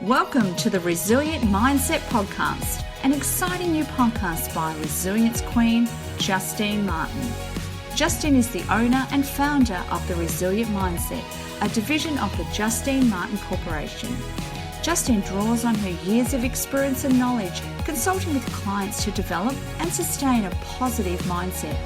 Welcome to the Resilient Mindset Podcast, an exciting new podcast by Resilience Queen, Justine Martin. Justine is the owner and founder of the Resilient Mindset, a division of the Justine Martin Corporation. Justine draws on her years of experience and knowledge consulting with clients to develop and sustain a positive mindset.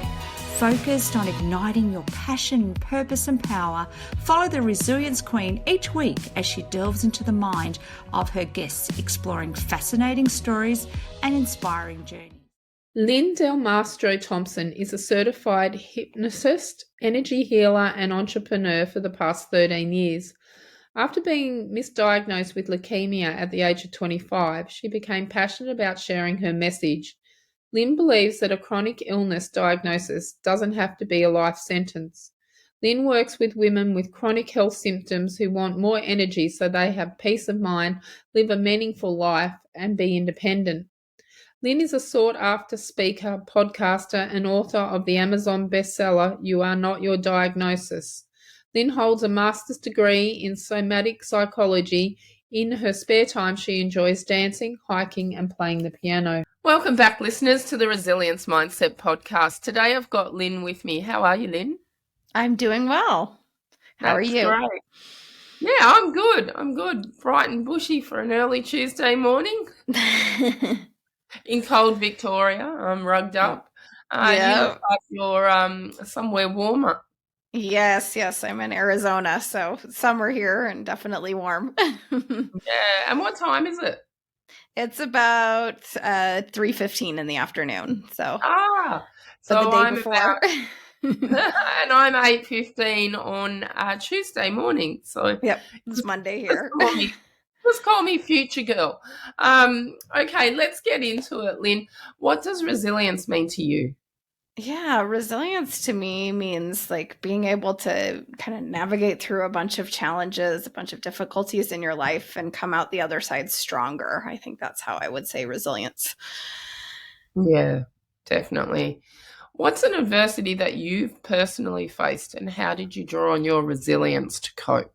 Focused on igniting your passion, purpose and power, follow the Resilience Queen each week as she delves into the mind of her guests, exploring fascinating stories and inspiring journeys. Lynn Delmastro-Thomson is a certified hypnotist, energy healer and entrepreneur for the past 13 years. After being misdiagnosed with leukemia at the age of 25, she became passionate about sharing her message. Lynn believes that a chronic illness diagnosis doesn't have to be a life sentence. Lynn works with women with chronic health symptoms who want more energy so they have peace of mind, live a meaningful life, and be independent. Lynn is a sought-after speaker, podcaster, and author of the Amazon bestseller, You Are Not Your Diagnosis. Lynn holds a master's degree in somatic psychology. In her spare time, she enjoys dancing, hiking, and playing the piano. Welcome back, listeners, to the Resilience Mindset Podcast. Today I've got Lynn with me. How are you, Lynn? I'm doing well. How are you? Great. Yeah, I'm good. Bright and bushy for an early Tuesday morning. In cold Victoria, I'm rugged up. You look like you're somewhere warmer. Yes, I'm in Arizona, so summer here and definitely warm. Yeah, and what time is it? It's about 3:15 in the afternoon. So so the day I'm before. And I'm 8:15 on Tuesday morning. So yep, it's Monday here. Just call me future girl. Okay, let's get into it, Lynn. What does resilience mean to you? Yeah, resilience to me means like being able to kind of navigate through a bunch of challenges, a bunch of difficulties in your life and come out the other side stronger. I think that's how I would say resilience. Yeah, definitely. What's an adversity that you've personally faced and how did you draw on your resilience to cope?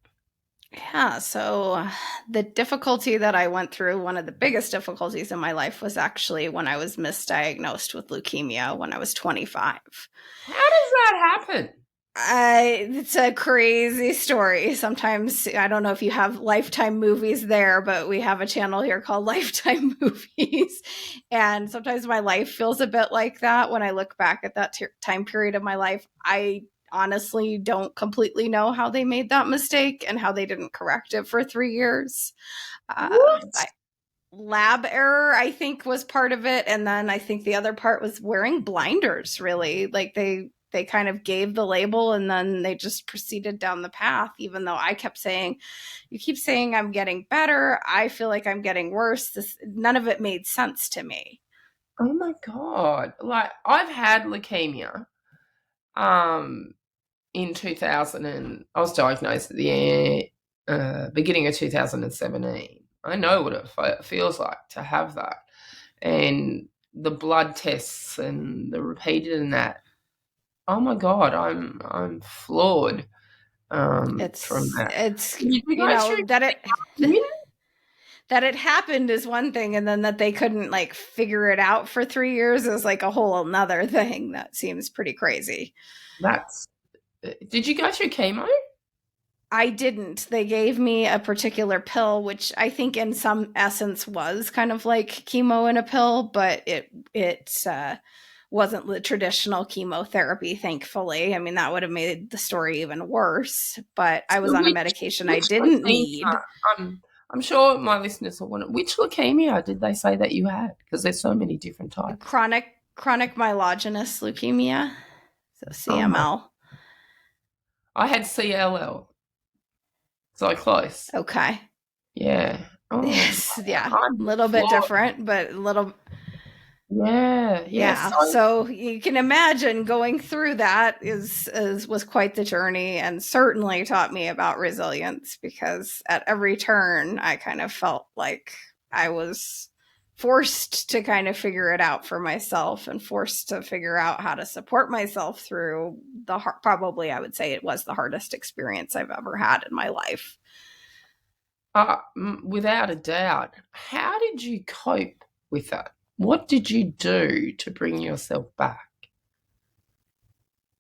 Yeah, so the difficulty that I went through, one of the biggest difficulties in my life was actually when I was misdiagnosed with leukemia when I was 25. How does that happen? It's a crazy story. Sometimes, I don't know if you have Lifetime movies there, but we have a channel here called Lifetime Movies. And sometimes my life feels a bit like that. When I look back at that time period of my life, I honestly don't completely know how they made that mistake and how they didn't correct it for 3 years. Lab error, I think, was part of it. And then I think the other part was wearing blinders, really. Like they kind of gave the label and then they just proceeded down the path, even though I kept saying, you keep saying I'm getting better. I feel like I'm getting worse. None of it made sense to me. Oh my God. Like I've had leukemia. In 2000 and I was diagnosed at the beginning of 2017. I know what it feels like to have that, and the blood tests and the repeated and that. Oh my God, I'm floored. From that. It's that it happened is one thing, and then that they couldn't like figure it out for 3 years is like a whole another thing that seems pretty crazy. Did you go through chemo? I didn't. They gave me a particular pill, which I think in some essence was kind of like chemo in a pill, but it wasn't the traditional chemotherapy, thankfully. I mean, that would have made the story even worse, but I was on a medication I didn't need. I'm sure my listeners will want to. Which leukemia did they say that you had? Because there's so many different types. Chronic myelogenous leukemia, so CML. I had CLL. So close. Okay. Yeah. Oh, yes. Yeah. A little bit different, but a little. Yeah. So you can imagine going through that was quite the journey, and certainly taught me about resilience, because at every turn I kind of felt like I was forced to kind of figure it out for myself and forced to figure out how to support myself through probably I would say it was the hardest experience I've ever had in my life. Without a doubt. How did you cope with that? What did you do to bring yourself back?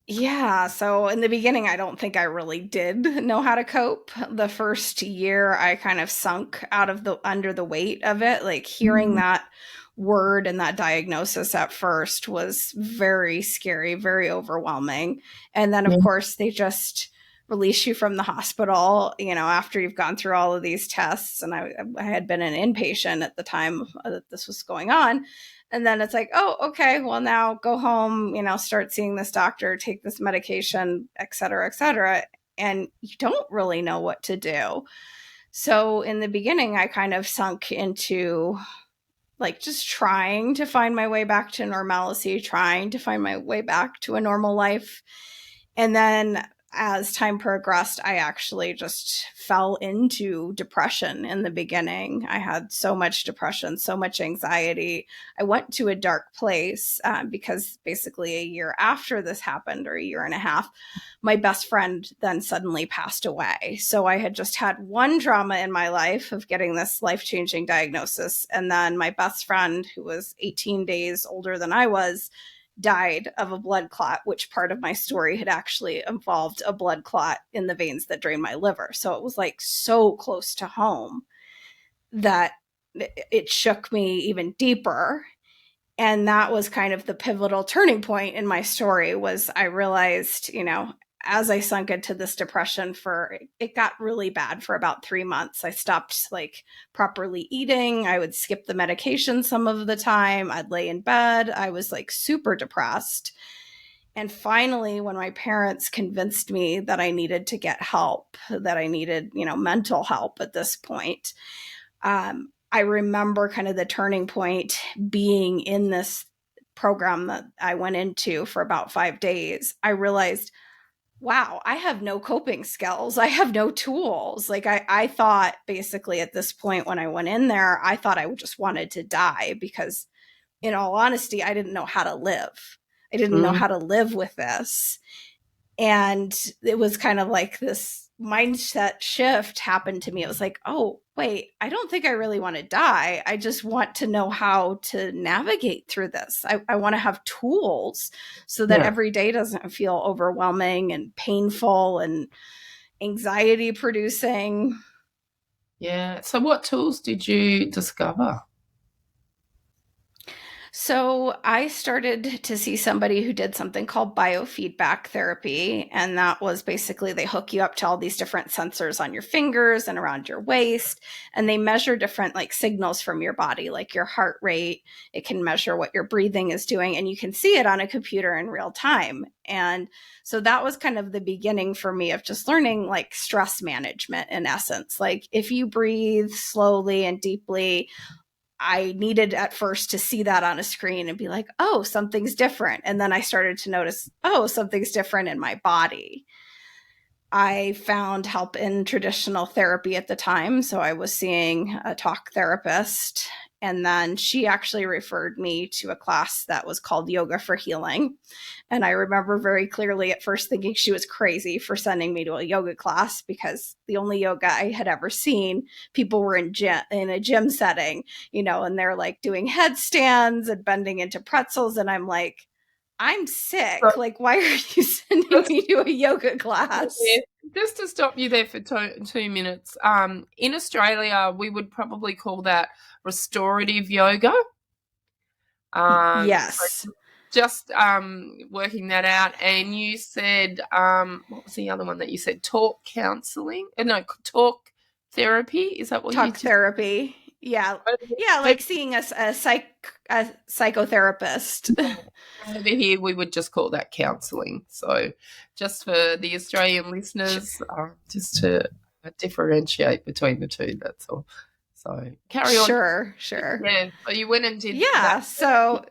Yeah, so in the beginning, I don't think I really did know how to cope. The first year, I kind of sunk out of the under the weight of it. Like hearing Mm. that word and that diagnosis at first was very scary, very overwhelming. And then, of Yeah. course, they just release you from the hospital, after you've gone through all of these tests. And I had been an inpatient at the time that this was going on. And then it's like, oh, okay, well, now go home, start seeing this doctor, take this medication, et cetera, et cetera. And you don't really know what to do. So in the beginning, I kind of sunk into like just trying to find my way back to normalcy, trying to find my way back to a normal life. And then as time progressed, I actually just fell into depression in the beginning. I had so much depression, so much anxiety. I went to a dark place because basically a year after this happened, or a year and a half, my best friend then suddenly passed away. So I had just had one trauma in my life of getting this life-changing diagnosis. And then my best friend, who was 18 days older than I was, died of a blood clot, which part of my story had actually involved a blood clot in the veins that drain my liver. So it was like so close to home that it shook me even deeper. And that was kind of the pivotal turning point in my story. Was I realized, as I sunk into this depression, it got really bad for about 3 months. I stopped like properly eating. I would skip the medication some of the time. I'd lay in bed. I was like super depressed. And finally, when my parents convinced me that I needed to get help, that I needed, mental help at this point, I remember kind of the turning point being in this program that I went into for about 5 days. I realized, wow, I have no coping skills. I have no tools. Like I thought basically at this point when I went in there, I thought I just wanted to die because in all honesty, I didn't know how to live. I didn't know Mm. how to live with this. And it was kind of like this mindset shift happened to me. It was like, oh, wait, I don't think I really want to die. I just want to know how to navigate through this. I want to have tools so that Yeah. every day doesn't feel overwhelming and painful and anxiety producing. Yeah. So what tools did you discover? So I started to see somebody who did something called biofeedback therapy. And that was basically they hook you up to all these different sensors on your fingers and around your waist. And they measure different like signals from your body, like your heart rate. It can measure what your breathing is doing. And you can see it on a computer in real time. And so that was kind of the beginning for me of just learning like stress management in essence. Like if you breathe slowly and deeply, I needed at first to see that on a screen and be like, oh, something's different. And then I started to notice, oh, something's different in my body. I found help in traditional therapy at the time. So I was seeing a talk therapist. And then she actually referred me to a class that was called Yoga for Healing. And I remember very clearly at first thinking she was crazy for sending me to a yoga class because the only yoga I had ever seen, people were in a gym setting, and they're like doing headstands and bending into pretzels. And I'm like, I'm sick. Like, why are you sending me to a yoga class? Just to stop you there for 2 minutes. In Australia, we would probably call that restorative yoga. Yes. So just working that out. And you said, what was the other one that you said? Talk counseling? No, talk therapy. Is that what you Talk therapy. Yeah. Yeah, like seeing a psychotherapist. Over here, we would just call that counselling. So, just for the Australian listeners, just to differentiate between the two. That's all. So, carry on. Sure. Yeah. So you went and did Yeah. that. So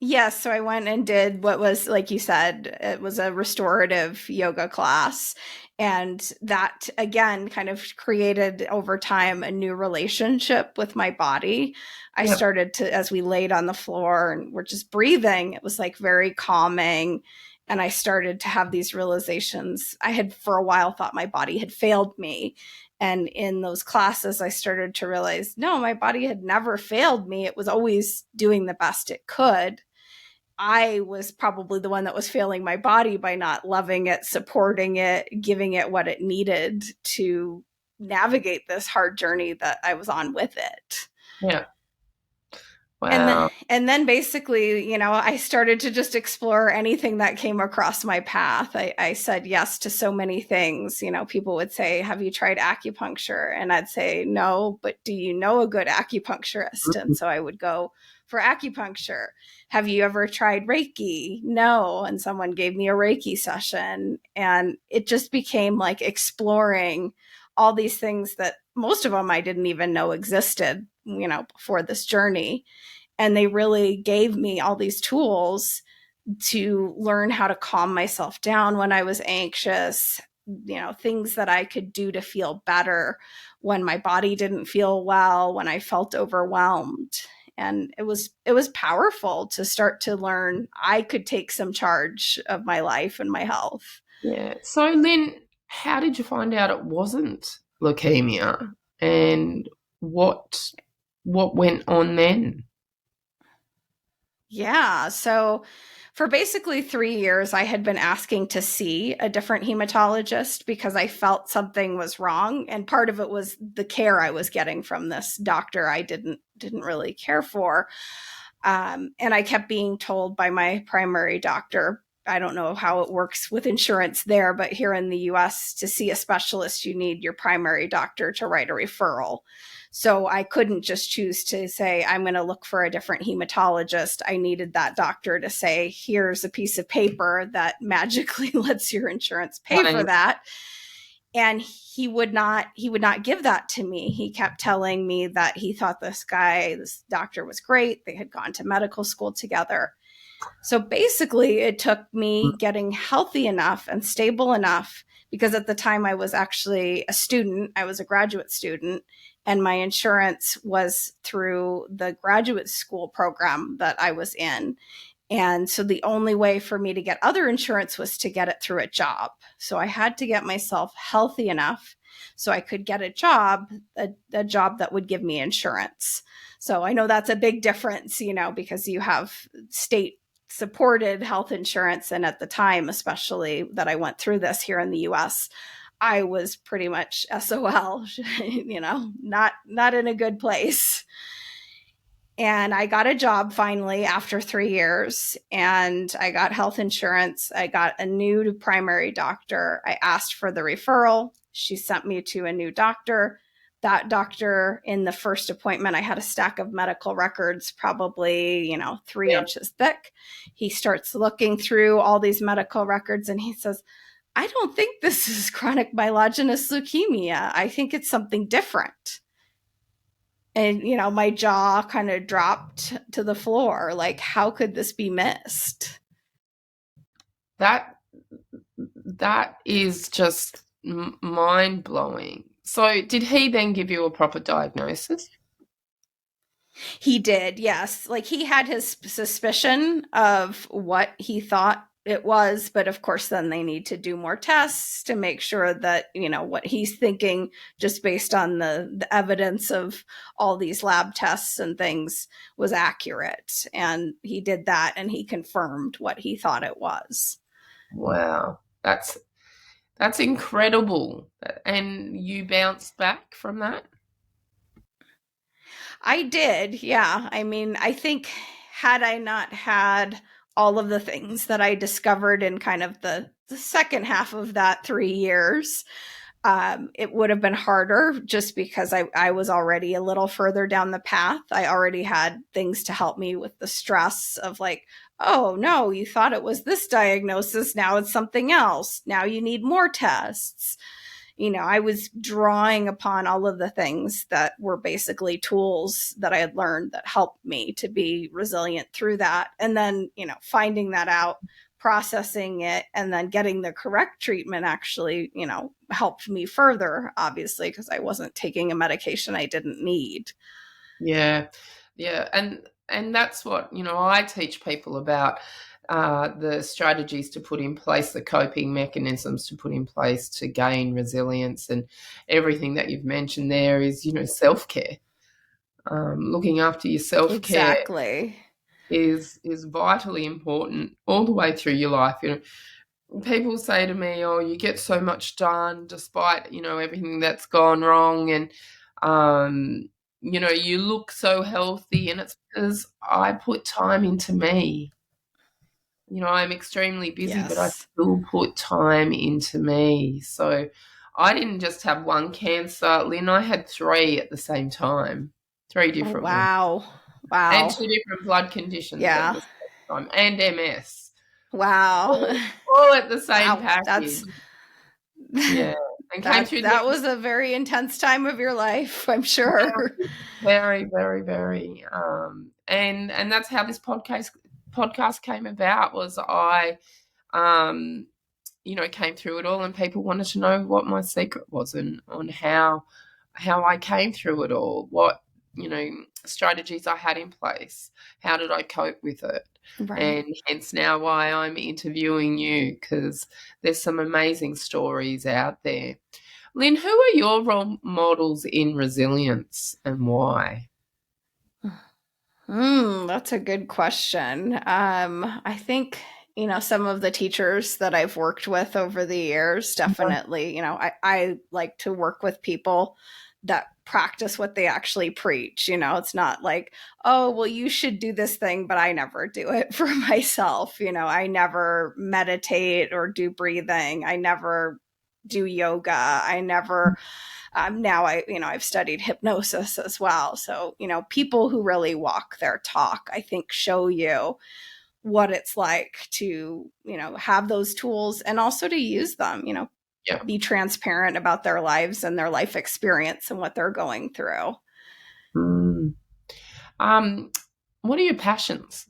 yes, so I went and did what was, like you said, it was a restorative yoga class. And that, again, kind of created over time a new relationship with my body. I started to, as we laid on the floor and we're just breathing, it was like very calming. And I started to have these realizations. I had for a while thought my body had failed me. And in those classes, I started to realize, no, my body had never failed me. It was always doing the best it could. I was probably the one that was failing my body by not loving it, supporting it, giving it what it needed to navigate this hard journey that I was on with it. Yeah. Wow. And then basically, you know, I started to just explore anything that came across my path. I said yes to so many things. You know, people would say, have you tried acupuncture? And I'd say, no, but do you know a good acupuncturist? And so I would go for acupuncture. Have you ever tried Reiki? No. And someone gave me a Reiki session. And it just became like exploring all these things that most of them I didn't even know existed, you know, before this journey. And they really gave me all these tools to learn how to calm myself down when I was anxious, you know, things that I could do to feel better when my body didn't feel well, when I felt overwhelmed. And it was powerful to start to learn I could take some charge of my life and my health. Yeah. So, Lynn, how did you find out it wasn't leukemia, and what went on then? Yeah. So for basically 3 years, I had been asking to see a different hematologist because I felt something was wrong. And part of it was the care I was getting from this doctor I didn't really care for. And I kept being told by my primary doctor, I don't know how it works with insurance there, but here in the US, to see a specialist, you need your primary doctor to write a referral. So I couldn't just choose to say, I'm going to look for a different hematologist. I needed that doctor to say, here's a piece of paper that magically lets your insurance pay for that. And he would not give that to me. He kept telling me that he thought this doctor was great. They had gone to medical school together. So basically, it took me getting healthy enough and stable enough, because at the time I was actually a student. I was a graduate student, and my insurance was through the graduate school program that I was in. And so the only way for me to get other insurance was to get it through a job. So I had to get myself healthy enough so I could get a job that would give me insurance. So I know that's a big difference, you know, because you have state supported health insurance. And at the time, especially that I went through this here in the US, I was pretty much SOL, you know, not in a good place. And I got a job finally after 3 years, and I got health insurance. I got a new primary doctor. I asked for the referral. She sent me to a new doctor. That doctor, in the first appointment, I had a stack of medical records, probably, you know, 3 inches thick. He starts looking through all these medical records and he says, I don't think this is chronic myelogenous leukemia. I think it's something different. And, you know, my jaw kind of dropped to the floor. Like, how could this be missed? That is just mind-blowing. So did he then give you a proper diagnosis? He did, yes. Like, he had his suspicion of what he thought it was, but of course then they need to do more tests to make sure that, you know, what he's thinking, just based on the evidence of all these lab tests and things, was accurate. And he did that, and he confirmed what he thought it was. Wow. That's incredible. And you bounced back from that? I did, yeah. I mean, I think had I not had all of the things that I discovered in kind of the second half of that 3 years, it would have been harder, just because I was already a little further down the path. I already had things to help me with the stress of like, oh no, you thought it was this diagnosis. Now it's something else. Now you need more tests. You know, I was drawing upon all of the things that were basically tools that I had learned that helped me to be resilient through that. And then, you know, finding that out, processing it, and then getting the correct treatment actually, you know, helped me further, obviously, because I wasn't taking a medication I didn't need. Yeah. Yeah. And that's what, you know, I teach people about. the strategies to put in place, the coping mechanisms to put in place to gain resilience, and everything that you've mentioned there is, self-care. Looking after your self-care Exactly. is vitally important all the way through your life. People say to me, "Oh, you get so much done despite everything that's gone wrong, and you look so healthy," and it's because I put time into me. I'm extremely busy, but I Yes. still put time into me. So I didn't just have one cancer, Lynn. I had 3 at the same time, 3 Oh, different ones, wow. and Wow. 2 different blood conditions at Yeah. the same time, and MS, Wow. all at the same Wow. package. Yeah, and came through That the was a very intense time of your life, I'm sure. very, very, very, and that's how this podcast came about. Was I, um, came through it all, and people wanted to know what my secret was, and on how I came through it all, what strategies I had in place, how did I cope with it, Right. and hence now why I'm interviewing you, because there's some amazing stories out there. Lynn, who are your role models in resilience and why? That's a good question. I think, some of the teachers that I've worked with over the years, definitely, I like to work with people that practice what they actually preach. It's not like, oh, well, you should do this thing, but I never do it for myself. I never meditate or do breathing. I never do yoga. I never now I've studied hypnosis as well. So, people who really walk their talk, I think, show you what it's like to, have those tools and also to use them, Yeah. be transparent about their lives and their life experience and what they're going through. Mm. What are your passions?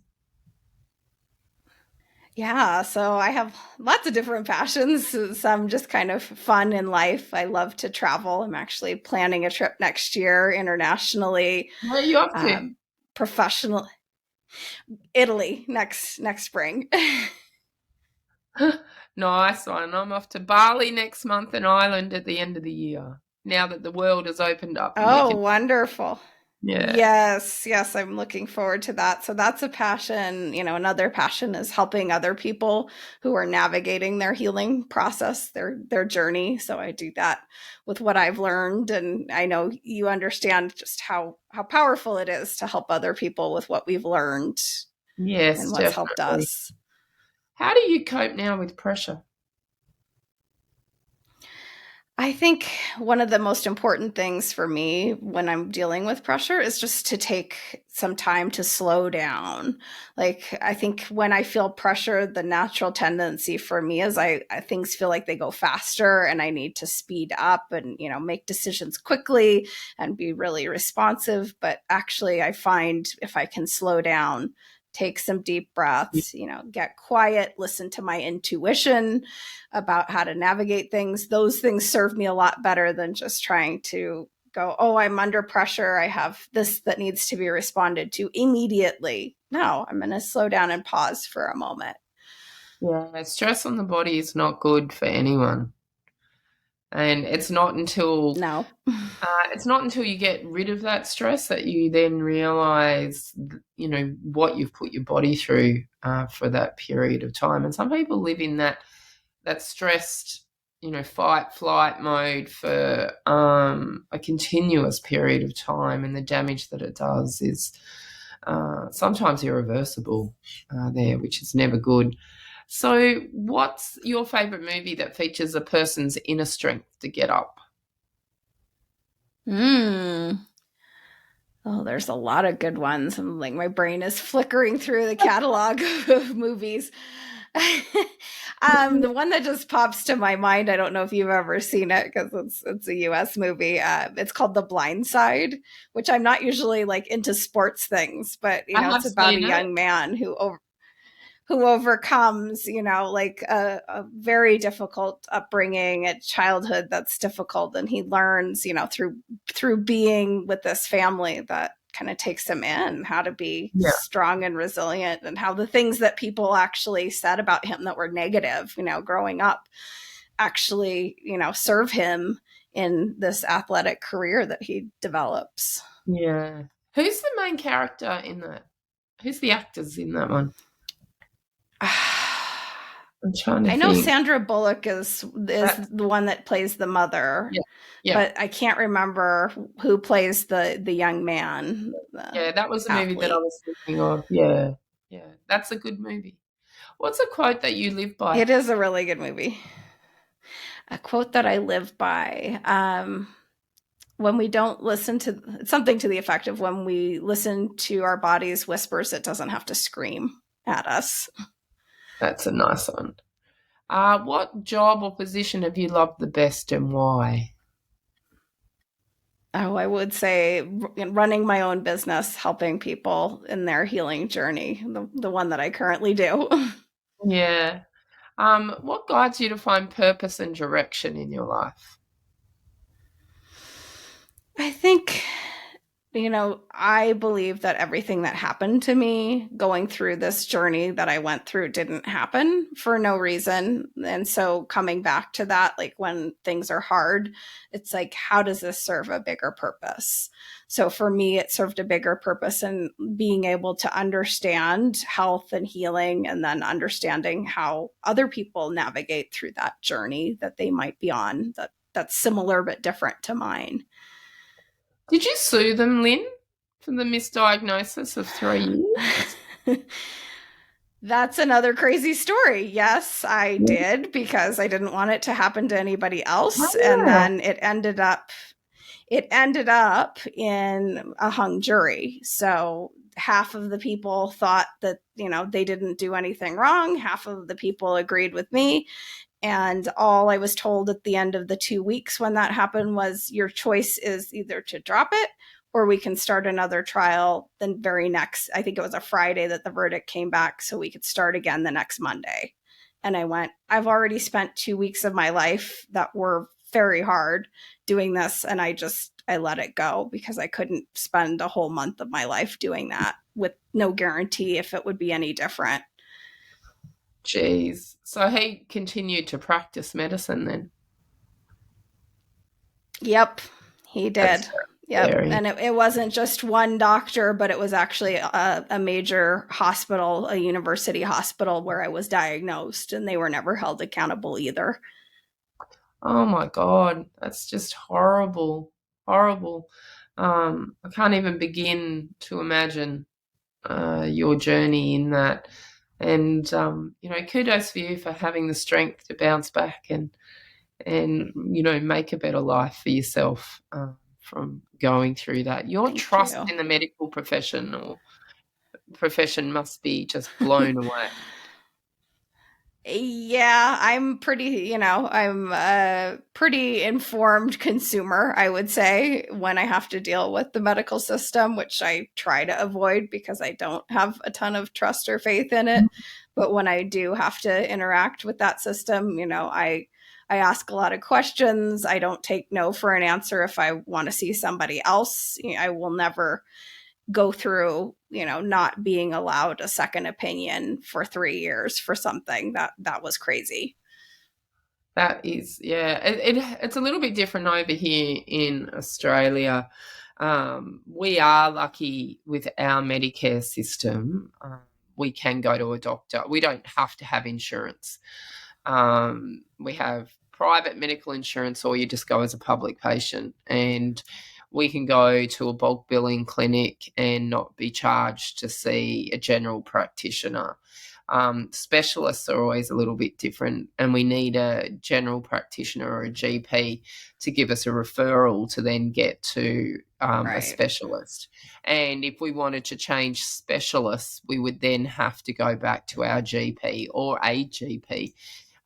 Yeah, so I have lots of different passions. Some just kind of fun in life. I love to travel. I'm actually planning a trip next year internationally. Where are you off to? Professional Italy next spring. Nice one. I'm off to Bali next month and Ireland at the end of the year. Now that the world has opened up and we Oh, can, wonderful. yeah. Yes, I'm looking forward to that. So that's a passion. Another passion is helping other people who are navigating their healing process, their journey. So I do that with what I've learned, and I know you understand just how powerful it is to help other people with what we've learned Yes, and what's helped definitely. us. How do you cope now with pressure? I think one of the most important things for me when I'm dealing with pressure is just to take some time to slow down. Like, I think when I feel pressure, the natural tendency for me is things feel like they go faster and I need to speed up and, make decisions quickly and be really responsive. But actually, I find if I can slow down, take some deep breaths, get quiet, listen to my intuition about how to navigate things. Those things serve me a lot better than just trying to go, oh, I'm under pressure. I have this that needs to be responded to immediately. No, I'm going to slow down and pause for a moment. Yeah, stress on the body is not good for anyone. And it's not until No. you get rid of that stress that you then realize, what you've put your body through for that period of time. And some people live in that stressed, fight flight mode for a continuous period of time, and the damage that it does is sometimes irreversible there, which is never good. So, what's your favorite movie that features a person's inner strength to get up? Oh, there's a lot of good ones. I'm like, my brain is flickering through the catalog of movies. The one that just pops to my mind, I don't know if you've ever seen it because it's a US movie. It's called The Blind Side, which I'm not usually like into sports things, but I have it's about a seen it. young man who overcomes, like a very difficult upbringing, a childhood that's difficult, and he learns, through being with this family that kind of takes him in, how to be strong and resilient, and how the things that people actually said about him that were negative, growing up, actually, serve him in this athletic career that he develops. Yeah. Who's the main character in that? Who's the actors in that one? I'm trying to think. I know Sandra Bullock is the one that plays the mother. Yeah. But I can't remember who plays the young man. That was the athlete. movie that I was thinking of. Yeah. That's a good movie. What's a quote that you live by? It is a really good movie. A quote that I live by. When we don't listen to something to the effect of, when we listen to our body's whispers, it doesn't have to scream at us. That's a nice one. What job or position have you loved the best and why? Oh, I would say running my own business, helping people in their healing journey, the one that I currently do. Yeah. What guides you to find purpose and direction in your life? I think, I believe that everything that happened to me going through this journey that I went through didn't happen for no reason. And so coming back to that, like when things are hard, it's like, how does this serve a bigger purpose? So for me, it served a bigger purpose in being able to understand health and healing, and then understanding how other people navigate through that journey that they might be on, that's similar but different to mine. Did you sue them, Lynn, for the misdiagnosis of 3 years? That's another crazy story. Yes, I did, because I didn't want it to happen to anybody else. Oh, yeah. And then it ended up in a hung jury. So half of the people thought that, they didn't do anything wrong. Half of the people agreed with me. And all I was told at the end of the 2 weeks when that happened was, your choice is either to drop it, or we can start another trial the very next, I think it was a Friday that the verdict came back, so we could start again the next Monday. And I went, I've already spent 2 weeks of my life that were very hard doing this. And I let it go, because I couldn't spend a whole month of my life doing that with no guarantee if it would be any different. Jeez. So he continued to practice medicine then? Yep, he did. Yep. Scary. And it wasn't just one doctor, but it was actually a major hospital, a university hospital, where I was diagnosed, and they were never held accountable either. Oh my God, that's just horrible. Horrible. I can't even begin to imagine your journey in that. And, kudos for you for having the strength to bounce back and make a better life for yourself from going through that. Your trust in the medical profession must be just blown away. Yeah, I'm I'm a pretty informed consumer, I would say, when I have to deal with the medical system, which I try to avoid because I don't have a ton of trust or faith in it. But when I do have to interact with that system, I ask a lot of questions. I don't take no for an answer if I want to see somebody else. I will never go through, not being allowed a second opinion for 3 years for something that was crazy. That is, it's a little bit different over here in Australia. We are lucky with our Medicare system. We can go to a doctor. We don't have to have insurance. We have private medical insurance, or you just go as a public patient, and we can go to a bulk billing clinic and not be charged to see a general practitioner. Specialists are always a little bit different, and we need a general practitioner or a GP to give us a referral to then get to a specialist. And if we wanted to change specialists, we would then have to go back to our GP or a GP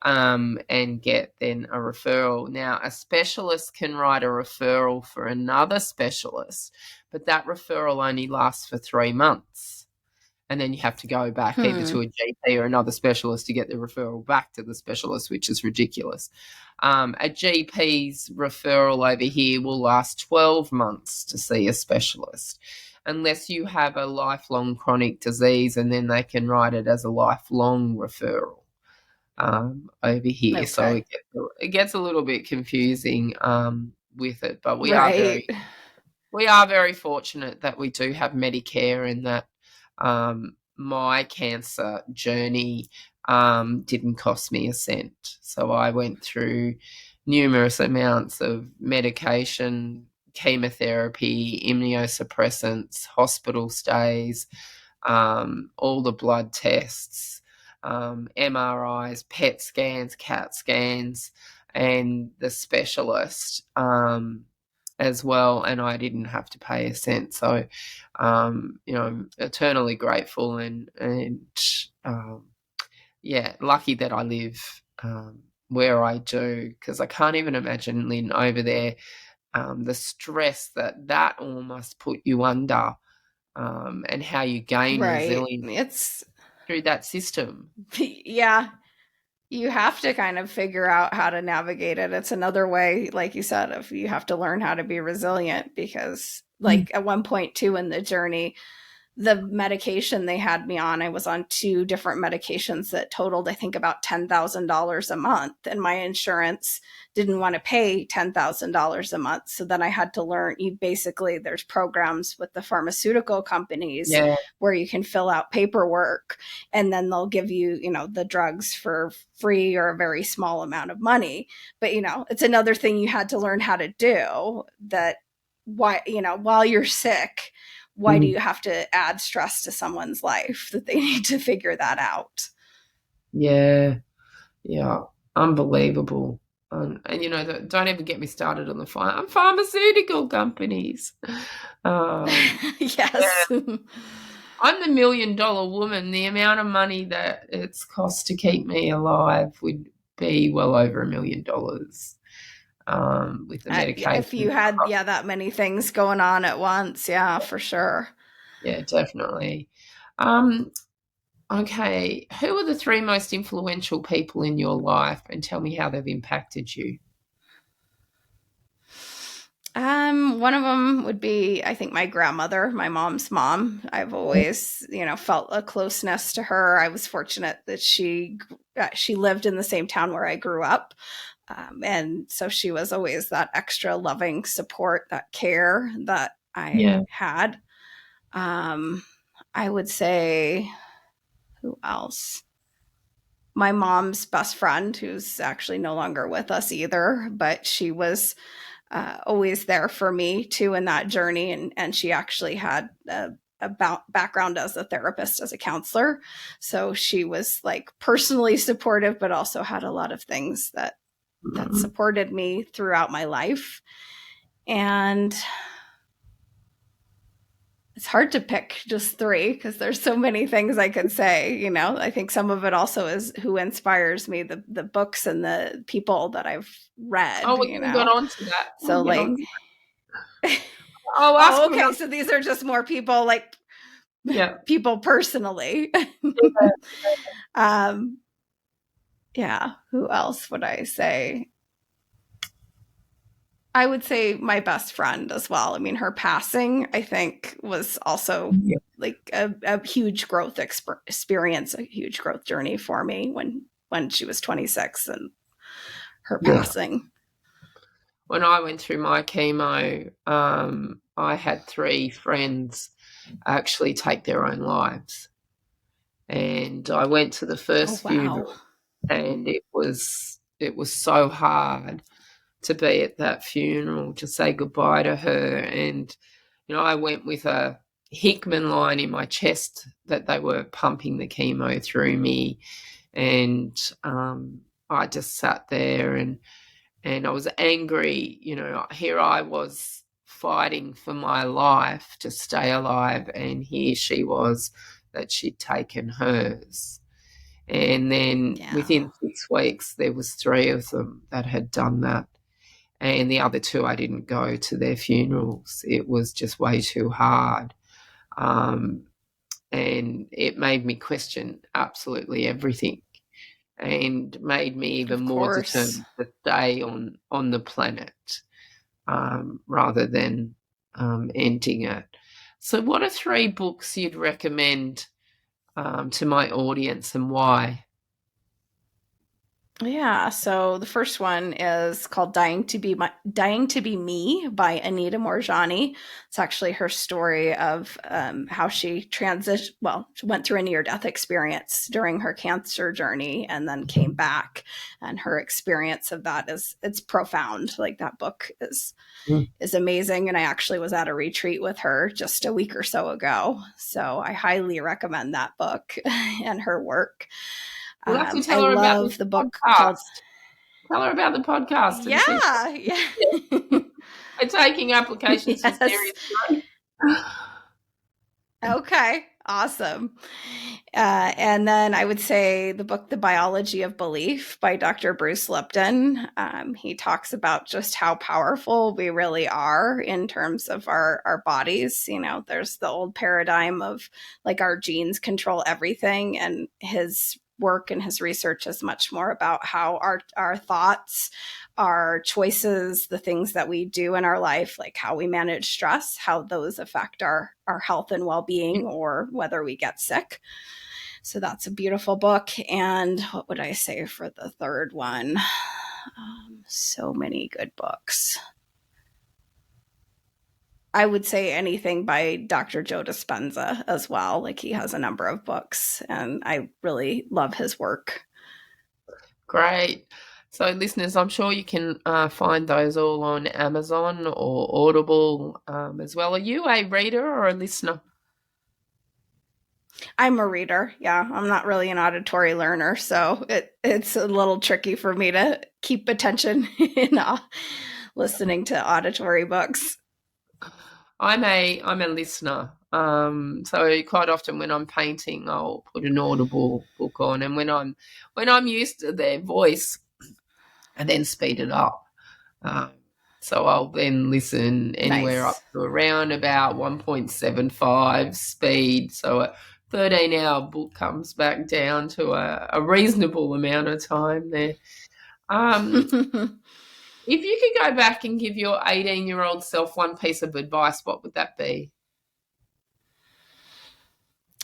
and get then a referral. Now, a specialist can write a referral for another specialist, but that referral only lasts for 3 months. And then you have to go back either to a GP or another specialist to get the referral back to the specialist, which is ridiculous. A GP's referral over here will last 12 months to see a specialist. unless you have a lifelong chronic disease, and then they can write it as a lifelong referral over here. So Okay. it gets a little bit confusing with it, but we are Right. very fortunate that we do have Medicare, and that my cancer journey didn't cost me a cent. So I went through numerous amounts of medication, chemotherapy, immunosuppressants, hospital stays, all the blood tests, MRIs, PET scans, CAT scans, and the specialist as well, and I didn't have to pay a cent. So, I'm eternally grateful and lucky that I live where I do, because I can't even imagine, Lynn, over there, the stress that all must put you under, and how you gain Right. resilience It's, through that system. yeah, you have to kind of figure out how to navigate it. It's another way, like you said, of you have to learn how to be resilient, because like at one point too in the journey, the medication they had me on, I was on 2 different medications that totaled, I think, about $10,000 a month. And my insurance didn't want to pay $10,000 a month. So then I had to learn, there's programs with the pharmaceutical companies Yeah. where you can fill out paperwork, and then they'll give you, the drugs for free or a very small amount of money. But, it's another thing you had to learn how to do, that while you're sick, why do you have to add stress to someone's life, that they need to figure that out? Yeah. Unbelievable. And don't even get me started on the pharmaceutical companies. Yes. I'm the $1 million woman. The amount of money that it's cost to keep me alive would be well over $1 million. With the medication. If you had, that many things going on at once, for sure. Yeah, definitely. Okay, who are the 3 most influential people in your life, and tell me how they've impacted you? One of them would be, I think, my grandmother, my mom's mom. I've always, felt a closeness to her. I was fortunate that she lived in the same town where I grew up. And so she was always that extra loving support, that care that I had. I would say, who else? My mom's best friend, who's actually no longer with us either, but she was always there for me too in that journey. And she actually had a background as a therapist, as a counselor. So she was like personally supportive, but also had a lot of things that supported me throughout my life. And it's hard to pick just 3, because there's so many things I could say. I think some of it also is who inspires me, the books and the people that I've read. Oh, we can get on to that. So like, oh, okay. So these are just more people, like, people personally. Who else would I say? I would say my best friend as well. I mean, her passing, I think, was also like a huge growth experience, a huge growth journey for me when she was 26 and her passing. When I went through my chemo, I had 3 friends actually take their own lives. And I went to the first funeral, and it was so hard to be at that funeral, to say goodbye to her. And, I went with a Hickman line in my chest that they were pumping the chemo through me. And I just sat there and I was angry. Here I was fighting for my life to stay alive, and here she was, that she'd taken hers. And then within 6 weeks, there was 3 of them that had done that. And the other 2, I didn't go to their funerals. It was just way too hard. And it made me question absolutely everything, and made me even more determined to stay on the planet, rather than ending it. So what are 3 books you'd recommend to my audience, and why? Yeah, so the first one is called Dying to Be Me by Anita Morjani. It's actually her story of how she she went through a near-death experience during her cancer journey and then came back. And her experience of that it's profound. Like, that book is amazing. And I actually was at a retreat with her just a week or so ago. So I highly recommend that book and her work. You'll have to I tell her about love the the book podcast. called Tell her about the podcast and see Yeah. they're taking applications for Yes. serious. Okay. Awesome. And then I would say the book, The Biology of Belief by Dr. Bruce Lipton. He talks about just how powerful we really are in terms of our bodies. You know, there's the old paradigm of like our genes control everything, and his work and his research is much more about how our thoughts, our choices, the things that we do in our life, like how we manage stress, how those affect our health and well-being, or whether we get sick. So that's a beautiful book. And what would I say for the third one? So many good books. I would say anything by Dr. Joe Dispenza as well. Like, he has a number of books and I really love his work. Great. So listeners, I'm sure you can find those all on Amazon or Audible as well. Are you a reader or a listener? I'm a reader. Yeah, I'm not really an auditory learner, so it's a little tricky for me to keep attention in listening to auditory books. I'm a listener. So quite often when I'm painting, I'll put an Audible book on, and when I'm used to their voice, and then speed it up. So I'll then listen anywhere Nice. up to around about 1.75 speed. So a 13-hour book comes back down to a reasonable amount of time there. If you could go back and give your 18-year-old self one piece of advice, what would that be?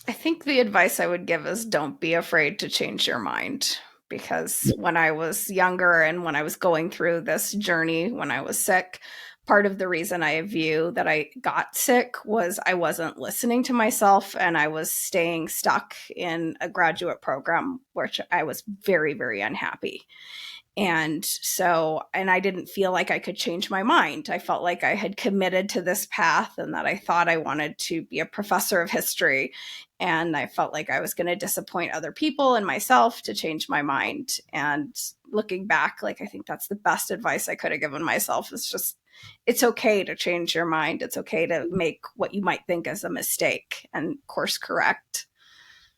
I think the advice I would give is don't be afraid to change your mind. Because when I was younger and when I was going through this journey, when I was sick, part of the reason I view that I got sick was I wasn't listening to myself and I was staying stuck in a graduate program, which I was very, very unhappy. And I didn't feel like I could change my mind. I felt like I had committed to this path and that I thought I wanted to be a professor of history. And I felt like I was going to disappoint other people and myself to change my mind. And looking back, like, I think that's the best advice I could have given myself, is just, it's okay to change your mind. It's okay to make what you might think is a mistake and course correct.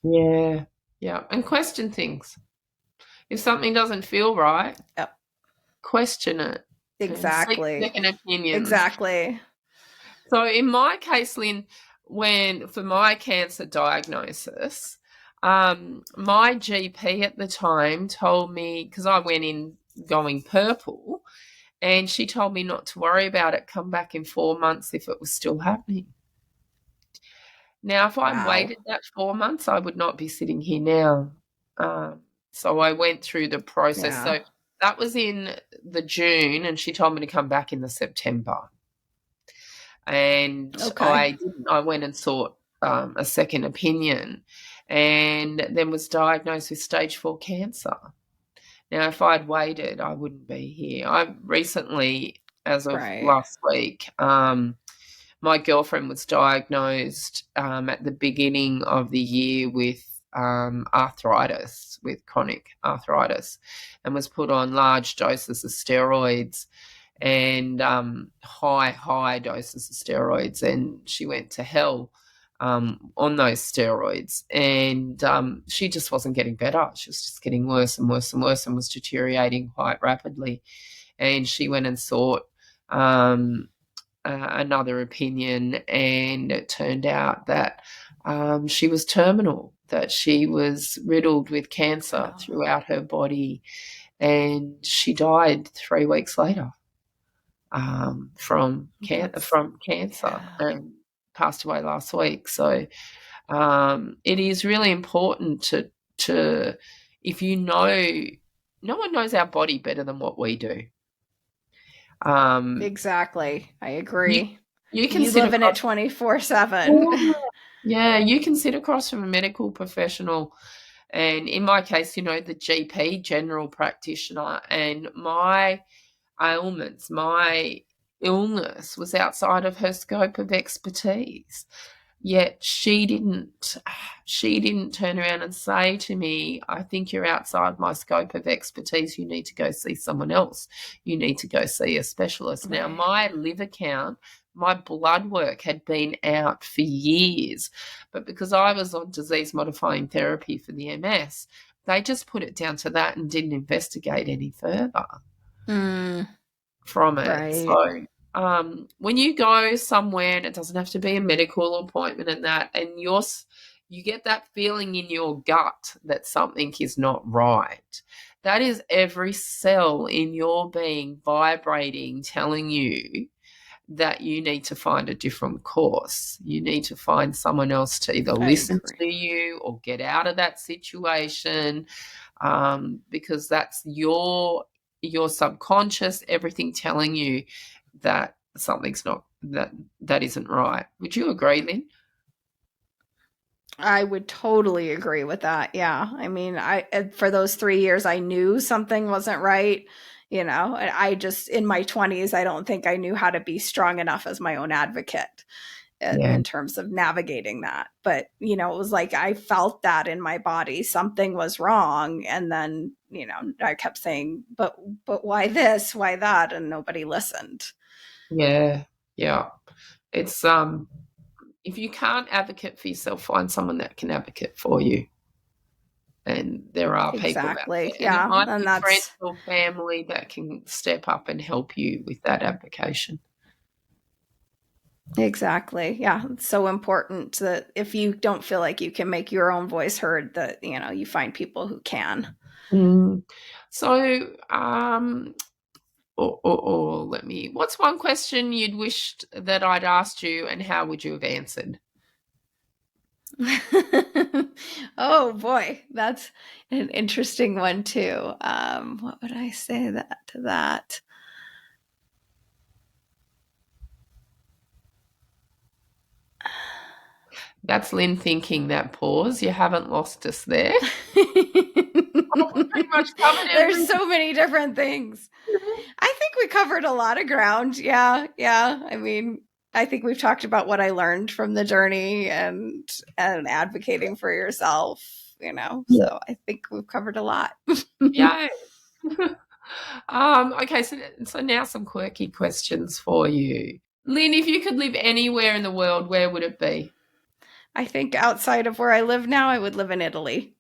Yeah. Yeah. And question things. If something doesn't feel right, question it. Exactly. Seek second opinions. Exactly. So in my case, Lynn, for my cancer diagnosis, my GP at the time told me, because I went in going purple, and she told me not to worry about it, come back in 4 months if it was still happening. Now, if I'd waited that 4 months, I would not be sitting here now. So I went through the process. Yeah. So that was in the June, and she told me to come back in the September. And Okay. I went and sought a second opinion, and then was diagnosed with stage 4 cancer. Now, if I'd waited, I wouldn't be here. I recently, as of last week, my girlfriend was diagnosed at the beginning of the year with arthritis, with chronic arthritis, and was put on large doses of steroids and high doses of steroids, and she went to hell on those steroids, and she just wasn't getting better. She was just getting worse and worse and worse, and was deteriorating quite rapidly. And she went and sought another opinion, and it turned out that she was terminal, that she was riddled with cancer throughout her body, and she died 3 weeks later from cancer. passed away last week. So it is really important to if you know, no one knows our body better than what we do. Exactly. I agree. You can You live in it 24/7. Yeah, you can sit across from a medical professional, and in my case, the GP, general practitioner, and my ailments, my illness was outside of her scope of expertise. Yet she didn't turn around and say to me, I think you're outside my scope of expertise. You need to go see someone else. You need to go see a specialist. Right. Now, my liver count, my blood work had been out for years, but because I was on disease-modifying therapy for the MS, they just put it down to that and didn't investigate any further from it. Right. So when you go somewhere, and it doesn't have to be a medical appointment and that, and you get that feeling in your gut that something is not right, that is every cell in your being vibrating, telling you that you need to find a different course. You need to find someone else to either listen to you or get out of that situation, because that's your subconscious, everything telling you that something's not, that isn't right. Would you agree, Lynn? I would totally agree with that. Yeah. I mean, for those 3 years, I knew something wasn't right. I just, in my 20s, I don't think I knew how to be strong enough as my own advocate in terms of navigating that. But, it was like I felt that in my body, something was wrong. And then, I kept saying, but why this, why that? And nobody listened. Yeah. It's if you can't advocate for yourself, find someone that can advocate for you. And there are people out there. Yeah. And it might be friends or family that can step up and help you with that application. Exactly. Yeah. It's so important that if you don't feel like you can make your own voice heard, that, you find people who can. So, what's one question you'd wished that I'd asked you, and how would you have answered? Oh boy, that's an interesting one too. What would I say to that? That's Lynn thinking that pause. You haven't lost us there. Pretty much covered There's so many different things. I think we covered a lot of ground. Yeah. I mean, I think we've talked about what I learned from the journey and advocating for yourself, so I think we've covered a lot. Yeah. Okay, so now some quirky questions for you. Lynn, if you could live anywhere in the world, where would it be? I think outside of where I live now, I would live in Italy.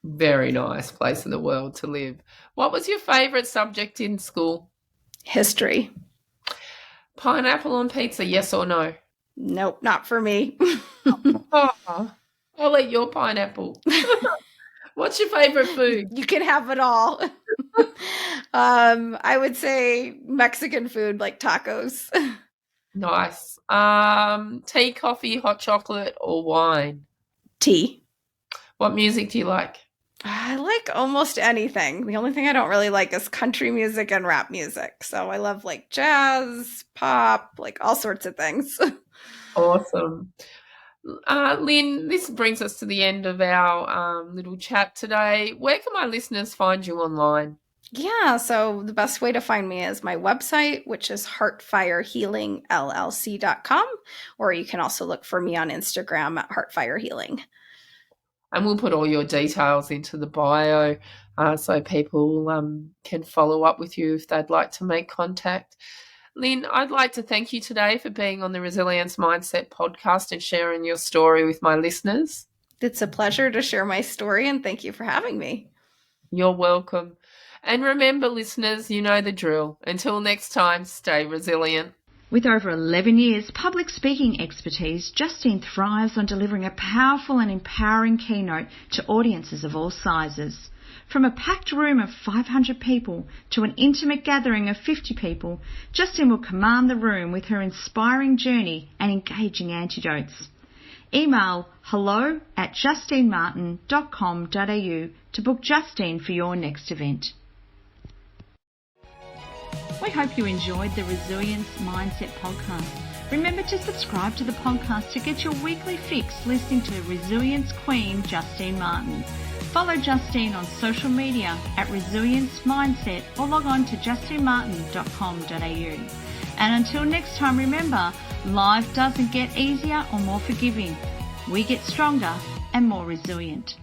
Very nice place in the world to live. What was your favourite subject in school? History. Pineapple on pizza, yes or no? Nope, not for me. I'll eat your pineapple. What's your favourite food? You can have it all. I would say Mexican food, like tacos. Nice. Tea, coffee, hot chocolate, or wine? Tea. What music do you like? I like almost anything. The only thing I don't really like is country music and rap music. So I love like jazz, pop, like all sorts of things. Awesome. Lynn, this brings us to the end of our little chat today. Where can my listeners find you online? Yeah, so the best way to find me is my website, which is heartfirehealingllc.com, or you can also look for me on Instagram at heartfirehealing. And we'll put all your details into the bio so people can follow up with you if they'd like to make contact. Lynn, I'd like to thank you today for being on the Resilience Mindset podcast and sharing your story with my listeners. It's a pleasure to share my story, and thank you for having me. You're welcome. And remember, listeners, you know the drill. Until next time, stay resilient. With over 11 years public speaking expertise, Justine thrives on delivering a powerful and empowering keynote to audiences of all sizes. From a packed room of 500 people to an intimate gathering of 50 people, Justine will command the room with her inspiring journey and engaging anecdotes. Email hello@justinemartin.com.au to book Justine for your next event. We hope you enjoyed the Resilience Mindset podcast. Remember to subscribe to the podcast to get your weekly fix listening to Resilience Queen Justine Martin. Follow Justine on social media at Resilience Mindset or log on to justinemartin.com.au. And until next time, remember, life doesn't get easier or more forgiving. We get stronger and more resilient.